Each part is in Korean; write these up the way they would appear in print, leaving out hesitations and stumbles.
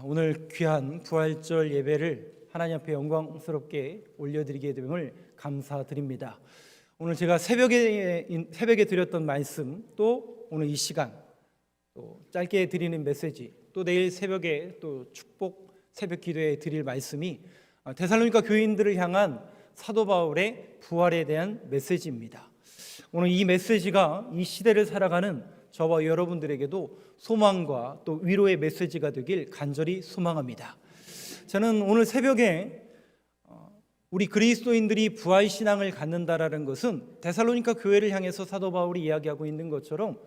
오늘 귀한 부활절 예배를 하나님 앞에 영광스럽게 올려드리게 됨을 감사드립니다. 오늘 제가 새벽에 드렸던 말씀, 또 오늘 이 시간 또 짧게 드리는 메시지, 또 내일 새벽에 또 축복 새벽 기도에 드릴 말씀이 데살로니가 교인들을 향한 사도 바울의 부활에 대한 메시지입니다. 오늘 이 메시지가 이 시대를 살아가는 저와 여러분들에게도 소망과 또 위로의 메시지가 되길 간절히 소망합니다. 저는 오늘 새벽에 우리 그리스도인들이 부활신앙을 갖는다라는 것은 데살로니가 교회를 향해서 사도 바울이 이야기하고 있는 것처럼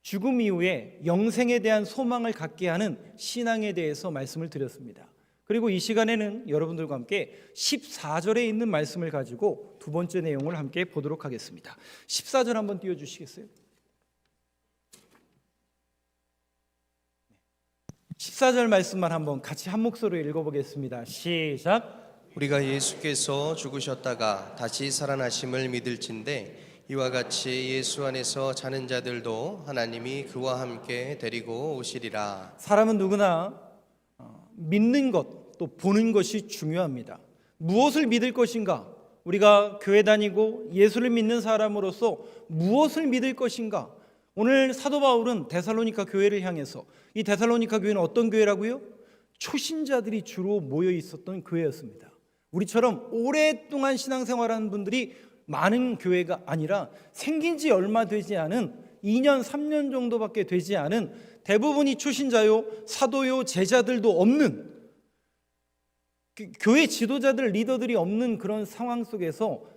죽음 이후에 영생에 대한 소망을 갖게 하는 신앙에 대해서 말씀을 드렸습니다. 그리고 이 시간에는 여러분들과 함께 14절에 있는 말씀을 가지고 두 번째 내용을 함께 보도록 하겠습니다. 14절 한번 띄워주시겠어요? 14절 말씀만 한번 같이 한 목소리로 읽어보겠습니다. 시작. 우리가 예수께서 죽으셨다가 다시 살아나심을 믿을진대 이와 같이 예수 안에서 자는 자들도 하나님이 그와 함께 데리고 오시리라. 사람은 누구나 믿는 것, 또 보는 것이 중요합니다. 무엇을 믿을 것인가? 우리가 교회 다니고 예수를 믿는 사람으로서 무엇을 믿을 것인가? 오늘 사도 바울은 데살로니가 교회를 향해서, 이 데살로니가 교회는 어떤 교회라고요? 초신자들이 주로 모여 있었던 교회였습니다. 우리처럼 오랫동안 신앙생활하는 분들이 많은 교회가 아니라 생긴 지 얼마 되지 않은 2년, 3년 정도밖에 되지 않은 대부분이 초신자요, 사도요, 제자들도 없는, 교회 지도자들, 리더들이 없는 그런 상황 속에서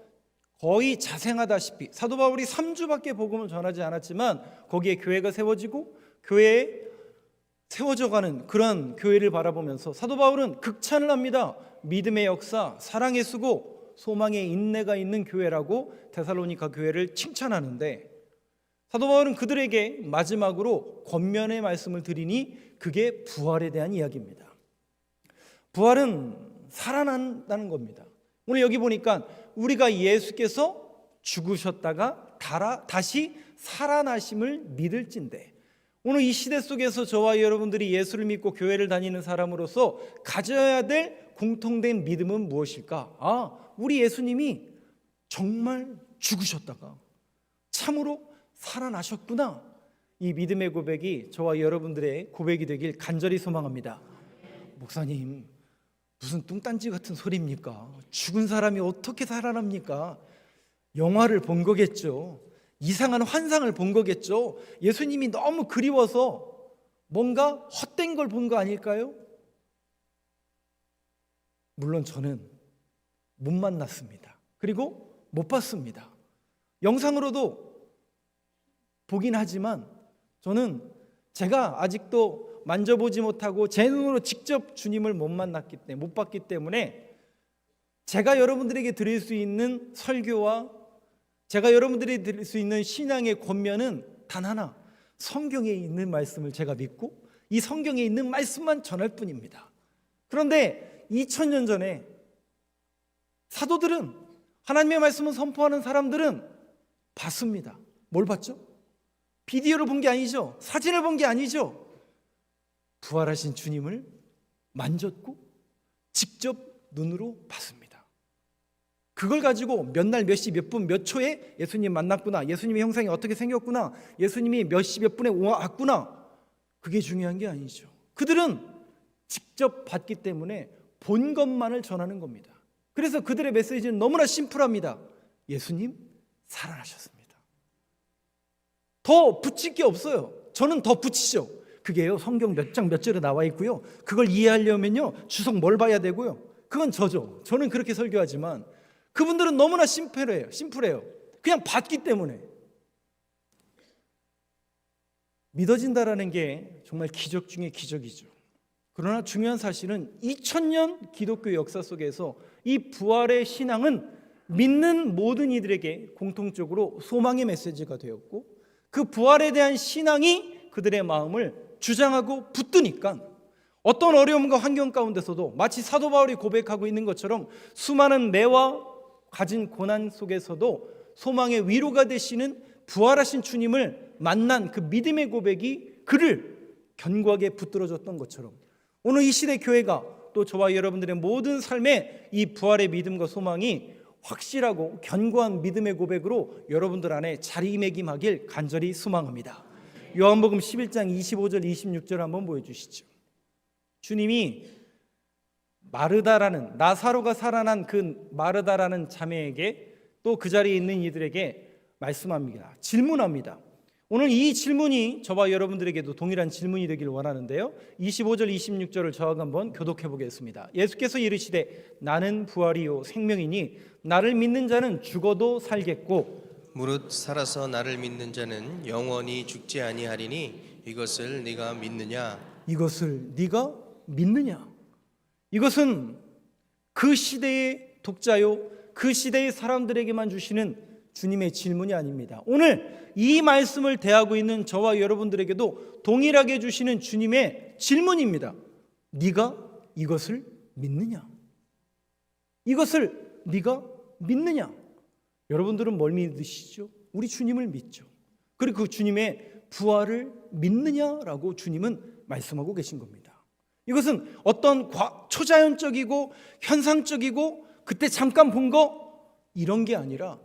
거의 자생하다시피 사도 바울이 3주밖에 복음을 전하지 않았지만 거기에 교회가 세워지고 교회에 세워져가는 그런 교회를 바라보면서 사도 바울은 극찬을 합니다. 믿음의 역사, 사랑의 수고, 소망의 인내가 있는 교회라고 데살로니가 교회를 칭찬하는데, 사도 바울은 그들에게 마지막으로 권면의 말씀을 드리니 그게 부활에 대한 이야기입니다. 부활은 살아난다는 겁니다. 오늘 여기 보니까 우리가 예수께서 죽으셨다가 다시 살아나심을 믿을진대, 오늘 이 시대 속에서 저와 여러분들이 예수를 믿고 교회를 다니는 사람으로서 가져야 될 공통된 믿음은 무엇일까? 우리 예수님이 정말 죽으셨다가 참으로 살아나셨구나. 이 믿음의 고백이 저와 여러분들의 고백이 되길 간절히 소망합니다. 목사님, 무슨 뚱딴지 같은 소리입니까? 죽은 사람이 어떻게 살아납니까? 영화를 본 거겠죠. 이상한 환상을 본 거겠죠. 예수님이 너무 그리워서 뭔가 헛된 걸 본 거 아닐까요? 물론 저는 못 만났습니다. 그리고 못 봤습니다. 영상으로도 보긴 하지만 저는 제가 아직도 만져보지 못하고 제 눈으로 직접 주님을 못 봤기 때문에 제가 여러분들에게 드릴 수 있는 설교와 제가 여러분들이 드릴 수 있는 신앙의 권면은 단 하나, 성경에 있는 말씀을 제가 믿고 이 성경에 있는 말씀만 전할 뿐입니다. 그런데 2000년 전에 사도들은, 하나님의 말씀을 선포하는 사람들은 봤습니다. 뭘 봤죠? 비디오를 본 게 아니죠. 사진을 본 게 아니죠. 부활하신 주님을 만졌고 직접 눈으로 봤습니다. 그걸 가지고 몇 날, 몇 시, 몇 분, 몇 초에 예수님 만났구나, 예수님의 형상이 어떻게 생겼구나, 예수님이 몇 시, 몇 분에 왔구나, 그게 중요한 게 아니죠. 그들은 직접 봤기 때문에 본 것만을 전하는 겁니다. 그래서 그들의 메시지는 너무나 심플합니다. 예수님 살아나셨습니다. 더 붙일 게 없어요. 저는 더 붙이죠. 그게요, 성경 몇 장 몇 절에 나와 있고요, 그걸 이해하려면요 주석 뭘 봐야 되고요, 그건 저죠. 저는 그렇게 설교하지만 그분들은 너무나 심플해요. 그냥 봤기 때문에. 믿어진다라는 게 정말 기적 중에 기적이죠. 그러나 중요한 사실은 2000년 기독교 역사 속에서 이 부활의 신앙은 믿는 모든 이들에게 공통적으로 소망의 메시지가 되었고, 그 부활에 대한 신앙이 그들의 마음을 주장하고 붙드니까 어떤 어려움과 환경 가운데서도 마치 사도 바울이 고백하고 있는 것처럼 수많은 매와 가진 고난 속에서도 소망의 위로가 되시는 부활하신 주님을 만난 그 믿음의 고백이 그를 견고하게 붙들어줬던 것처럼 오늘 이 시대 교회가 또 저와 여러분들의 모든 삶에 이 부활의 믿음과 소망이 확실하고 견고한 믿음의 고백으로 여러분들 안에 자리매김하길 간절히 소망합니다. 요한복음 11장 25절 26절 한번 보여주시죠. 주님이 마르다라는, 나사로가 살아난 그 마르다라는 자매에게 또 그 자리에 있는 이들에게 말씀합니다. 질문합니다. 오늘 이 질문이 저와 여러분들에게도 동일한 질문이 되길 원하는데요, 25절 26절을 저와 한번 교독해 보겠습니다. 예수께서 이르시되 나는 부활이요 생명이니 나를 믿는 자는 죽어도 살겠고 무릇 살아서 나를 믿는 자는 영원히 죽지 아니하리니 이것을 네가 믿느냐? 이것을 네가 믿느냐? 이것은 그 시대의 독자요, 그 시대의 사람들에게만 주시는 주님의 질문이 아닙니다. 오늘 이 말씀을 대하고 있는 저와 여러분들에게도 동일하게 주시는 주님의 질문입니다. 네가 이것을 믿느냐? 이것을 네가 믿느냐? 여러분들은 뭘 믿으시죠? 우리 주님을 믿죠. 그리고 그 주님의 부활을 믿느냐라고 주님은 말씀하고 계신 겁니다. 이것은 어떤 초자연적이고 현상적이고 그때 잠깐 본 거 이런 게 아니라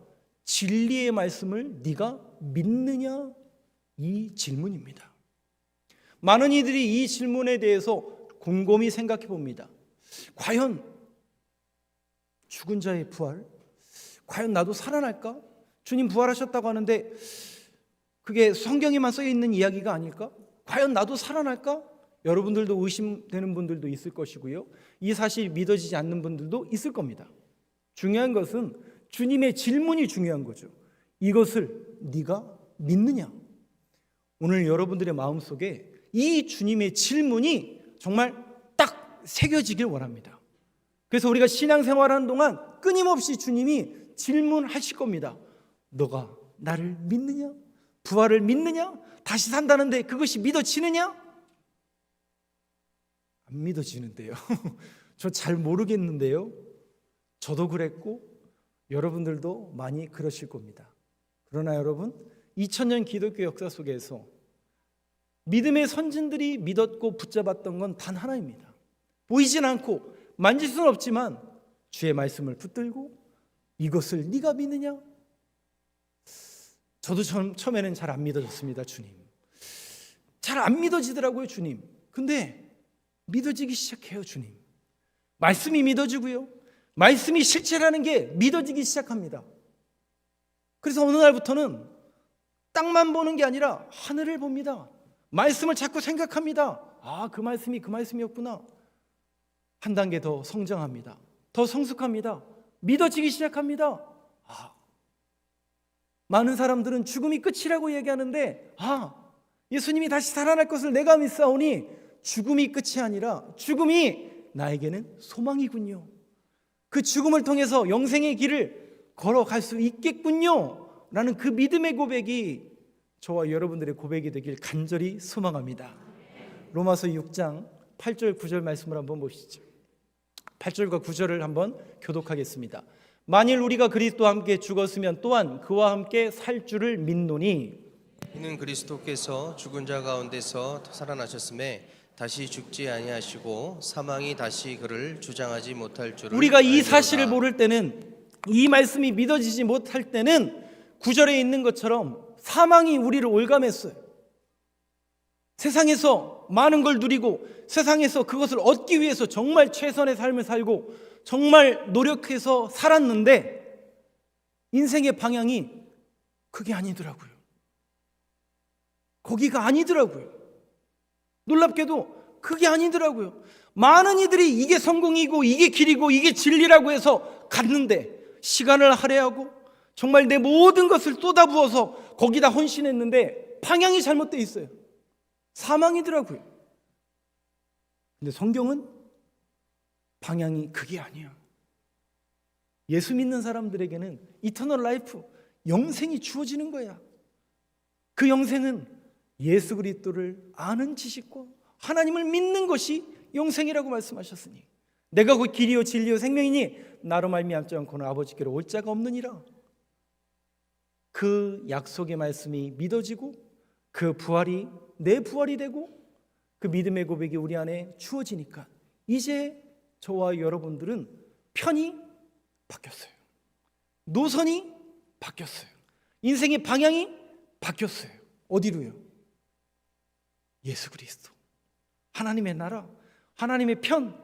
진리의 말씀을 네가 믿느냐, 이 질문입니다. 많은 이들이 이 질문에 대해서 곰곰이 생각해 봅니다. 과연 죽은 자의 부활, 과연 나도 살아날까? 주님 부활하셨다고 하는데 그게 성경에만 써 있는 이야기가 아닐까? 과연 나도 살아날까? 여러분들도 의심되는 분들도 있을 것이고요, 이 사실이 믿어지지 않는 분들도 있을 겁니다. 중요한 것은 주님의 질문이 중요한 거죠. 이것을 네가 믿느냐? 오늘 여러분들의 마음속에 이 주님의 질문이 정말 딱 새겨지길 원합니다. 그래서 우리가 신앙생활하는 동안 끊임없이 주님이 질문하실 겁니다. 너가 나를 믿느냐? 부활을 믿느냐? 다시 산다는데 그것이 믿어지느냐? 안 믿어지는데요. 저 잘 모르겠는데요. 저도 그랬고 여러분들도 많이 그러실 겁니다. 그러나 여러분, 2000년 기독교 역사 속에서 믿음의 선진들이 믿었고 붙잡았던 건 단 하나입니다. 보이진 않고 만질 수는 없지만 주의 말씀을 붙들고 이것을 네가 믿느냐? 저도 처음에는 잘 안 믿어졌습니다. 주님, 잘 안 믿어지더라고요. 주님. 근데 믿어지기 시작해요. 주님 말씀이 믿어지고요, 말씀이 실체라는 게 믿어지기 시작합니다. 그래서 어느 날부터는 땅만 보는 게 아니라 하늘을 봅니다. 말씀을 자꾸 생각합니다. 아, 그 말씀이 그 말씀이었구나. 한 단계 더 성장합니다. 더 성숙합니다. 믿어지기 시작합니다. 많은 사람들은 죽음이 끝이라고 얘기하는데, 예수님이 다시 살아날 것을 내가 믿사오니 죽음이 끝이 아니라 죽음이 나에게는 소망이군요. 그 죽음을 통해서 영생의 길을 걸어갈 수 있겠군요 라는 그 믿음의 고백이 저와 여러분들의 고백이 되길 간절히 소망합니다. 로마서 6장 8절 9절 말씀을 한번 보시죠. 8절과 9절을 한번 교독하겠습니다. 만일 우리가 그리스도와 함께 죽었으면 또한 그와 함께 살 줄을 믿노니 이는 그리스도께서 죽은 자 가운데서 살아나셨음에 다시 죽지 아니하시고 사망이 다시 그를 주장하지 못할 줄을 우리가 이 알리로다. 사실을 모를 때는, 이 말씀이 믿어지지 못할 때는 9절에 있는 것처럼 사망이 우리를 올감했어요. 세상에서 많은 걸 누리고 세상에서 그것을 얻기 위해서 정말 최선의 삶을 살고 정말 노력해서 살았는데 인생의 방향이 그게 아니더라고요. 거기가 아니더라고요. 놀랍게도 그게 아니더라고요. 많은 이들이 이게 성공이고 이게 길이고 이게 진리라고 해서 갔는데 시간을 할애하고 정말 내 모든 것을 쏟아부어서 거기다 헌신했는데 방향이 잘못되어 있어요. 사망이더라고요. 근데 성경은 방향이 그게 아니야. 예수 믿는 사람들에게는 이터널 라이프, 영생이 주어지는 거야. 그 영생은 예수 그리스도를 아는 지식과 하나님을 믿는 것이 영생이라고 말씀하셨으니 내가 곧 길이요 진리요 생명이니 나로 말미암지 않고는 아버지께로 올 자가 없느니라. 그 약속의 말씀이 믿어지고 그 부활이 내 부활이 되고 그 믿음의 고백이 우리 안에 주어지니까 이제 저와 여러분들은 편이 바뀌었어요. 노선이 바뀌었어요. 인생의 방향이 바뀌었어요. 어디로요? 예수 그리스도, 하나님의 나라, 하나님의 편.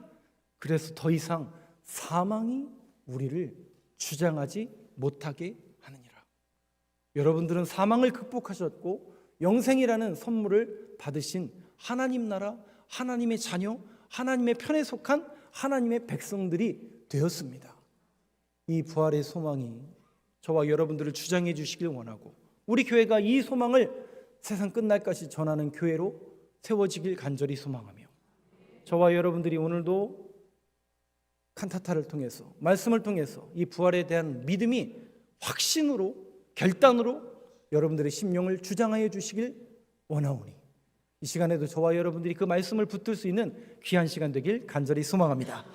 그래서 더 이상 사망이 우리를 주장하지 못하게 하느니라. 여러분들은 사망을 극복하셨고 영생이라는 선물을 받으신 하나님 나라, 하나님의 자녀, 하나님의 편에 속한 하나님의 백성들이 되었습니다. 이 부활의 소망이 저와 여러분들을 주장해 주시길 원하고 우리 교회가 이 소망을 세상 끝날까지 전하는 교회로 세워지길 간절히 소망하며 저와 여러분들이 오늘도 칸타타를 통해서 말씀을 통해서 이 부활에 대한 믿음이 확신으로 결단으로 여러분들의 심령을 주장하여 주시길 원하오니 이 시간에도 저와 여러분들이 그 말씀을 붙들 수 있는 귀한 시간 되길 간절히 소망합니다.